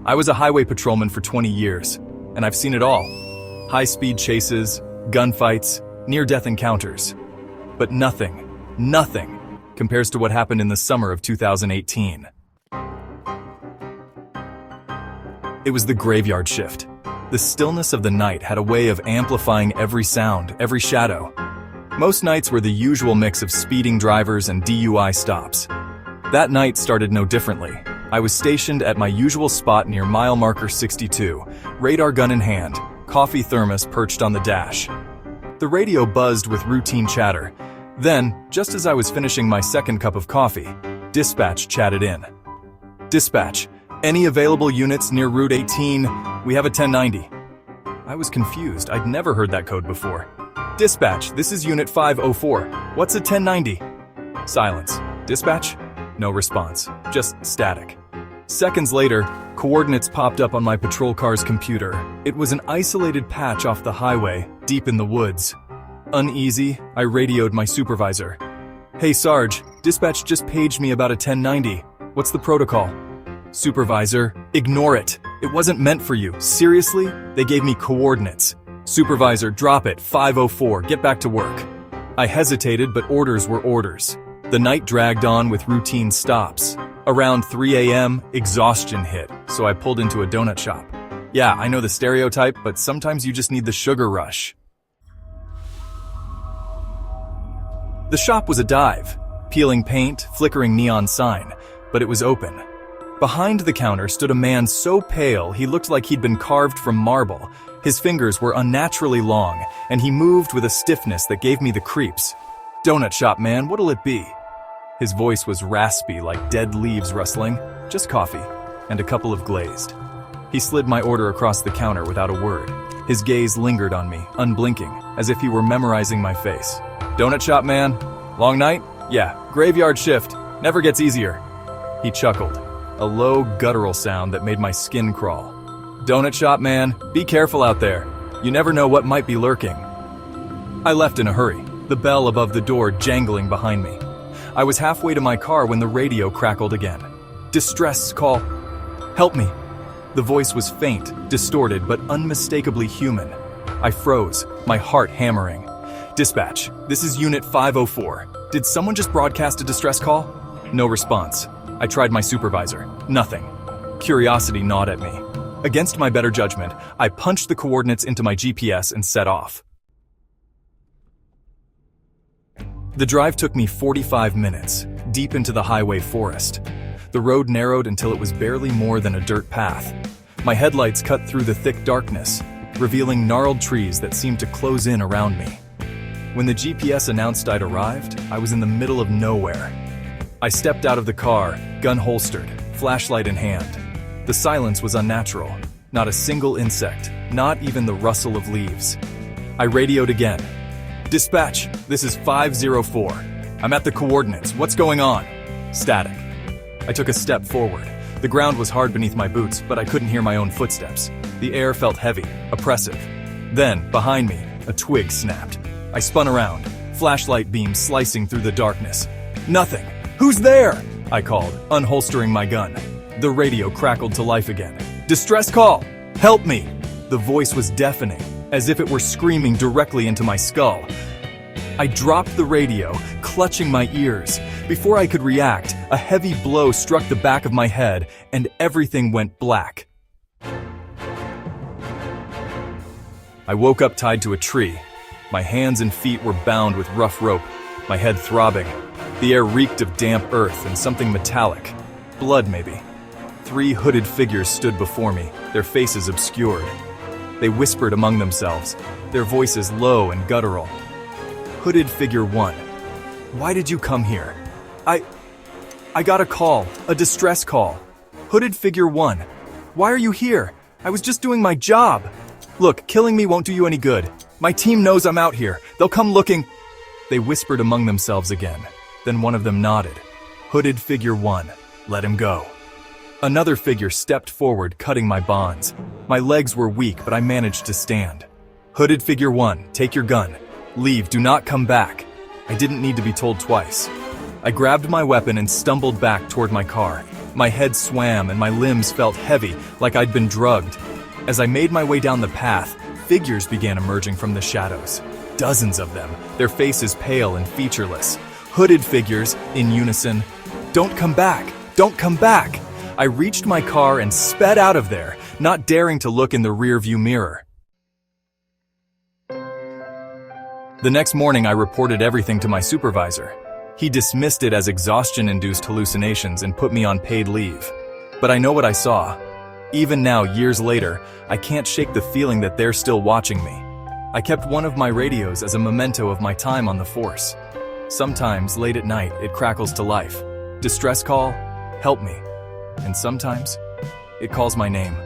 I was a highway patrolman for 20 years, and I've seen it all. High-speed chases, gunfights, near-death encounters. But nothing compares to what happened in the summer of 2018. It was the graveyard shift. The stillness of the night had a way of amplifying every sound, every shadow. Most nights were the usual mix of speeding drivers and DUI stops. That night started no differently. I was stationed at my usual spot near mile marker 62, radar gun in hand, coffee thermos perched on the dash. The radio buzzed with routine chatter. Then, just as I was finishing my second cup of coffee, dispatch chatted in. "Dispatch, any available units near Route 18? We have a 1090. I was confused. I'd never heard that code before. "Dispatch, this is Unit 504. What's a 1090? Silence. "Dispatch?" No response. Just static. Seconds later, coordinates popped up on my patrol car's computer. It was an isolated patch off the highway, deep in the woods. Uneasy, I radioed my supervisor. "Hey Sarge, dispatch just paged me about a 1090. What's the protocol?" "Supervisor, ignore it. It wasn't meant for you. Seriously? They gave me coordinates." "Supervisor, drop it. 504. Get back to work." I hesitated, but orders were orders. The night dragged on with routine stops. Around 3 a.m., exhaustion hit, so I pulled into a donut shop. Yeah, I know the stereotype, but sometimes you just need the sugar rush. The shop was a dive. Peeling paint, flickering neon sign, but it was open. Behind the counter stood a man so pale he looked like he'd been carved from marble. His fingers were unnaturally long, and he moved with a stiffness that gave me the creeps. "Donut shop, man, what'll it be?" His voice was raspy, like dead leaves rustling. "Just coffee, and a couple of glazed." He slid my order across the counter without a word. His gaze lingered on me, unblinking, as if he were memorizing my face. "Donut shop, man? Long night? Yeah, graveyard shift. Never gets easier." He chuckled, a low, guttural sound that made my skin crawl. "Donut shop, man, be careful out there. You never know what might be lurking." I left in a hurry, the bell above the door jangling behind me. I was halfway to my car when the radio crackled again. "Distress call. Help me." The voice was faint, distorted, but unmistakably human. I froze, my heart hammering. "Dispatch, this is Unit 504. Did someone just broadcast a distress call?" No response. I tried my supervisor. Nothing. Curiosity gnawed at me. Against my better judgment, I punched the coordinates into my GPS and set off. The drive took me 45 minutes, deep into the highway forest. The road narrowed until it was barely more than a dirt path. My headlights cut through the thick darkness, revealing gnarled trees that seemed to close in around me. When the GPS announced I'd arrived, I was in the middle of nowhere. I stepped out of the car, gun holstered, flashlight in hand. The silence was unnatural. Not a single insect, not even the rustle of leaves. I radioed again. "Dispatch, this is 504. I'm at the coordinates. What's going on?" Static. I took a step forward. The ground was hard beneath my boots, but I couldn't hear my own footsteps. The air felt heavy, oppressive. Then, behind me, a twig snapped. I spun around, flashlight beam slicing through the darkness. "Nothing! Who's there?" I called, unholstering my gun. The radio crackled to life again. "Distress call! Help me!" The voice was deafening, as if it were screaming directly into my skull. I dropped the radio, clutching my ears. Before I could react, a heavy blow struck the back of my head, and everything went black. I woke up tied to a tree. My hands and feet were bound with rough rope, my head throbbing. The air reeked of damp earth and something metallic. Blood, maybe. 3 hooded figures stood before me, their faces obscured. They whispered among themselves, their voices low and guttural. Hooded figure 1. "Why did you come here?" I got a call, a distress call. Hooded figure 1. "Why are you here? I was just doing my job." "Look, killing me won't do you any good. My team knows I'm out here. They'll come looking." They whispered among themselves again. Then one of them nodded. Hooded figure 1. Let him go. Another figure stepped forward, cutting my bonds. My legs were weak, but I managed to stand. Hooded figure 1, take your gun. Leave, do not come back. I didn't need to be told twice. I grabbed my weapon and stumbled back toward my car. My head swam and my limbs felt heavy, like I'd been drugged. As I made my way down the path, figures began emerging from the shadows. Dozens of them, their faces pale and featureless. Hooded figures, in unison. "Don't come back! Don't come back!" I reached my car and sped out of there, not daring to look in the rearview mirror. The next morning, I reported everything to my supervisor. He dismissed it as exhaustion-induced hallucinations and put me on paid leave. But I know what I saw. Even now, years later, I can't shake the feeling that they're still watching me. I kept one of my radios as a memento of my time on the force. Sometimes, late at night, it crackles to life. Distress call, help me. And sometimes, it calls my name.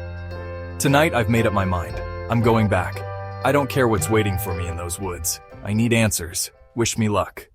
Tonight, I've made up my mind. I'm going back. I don't care what's waiting for me in those woods. I need answers. Wish me luck.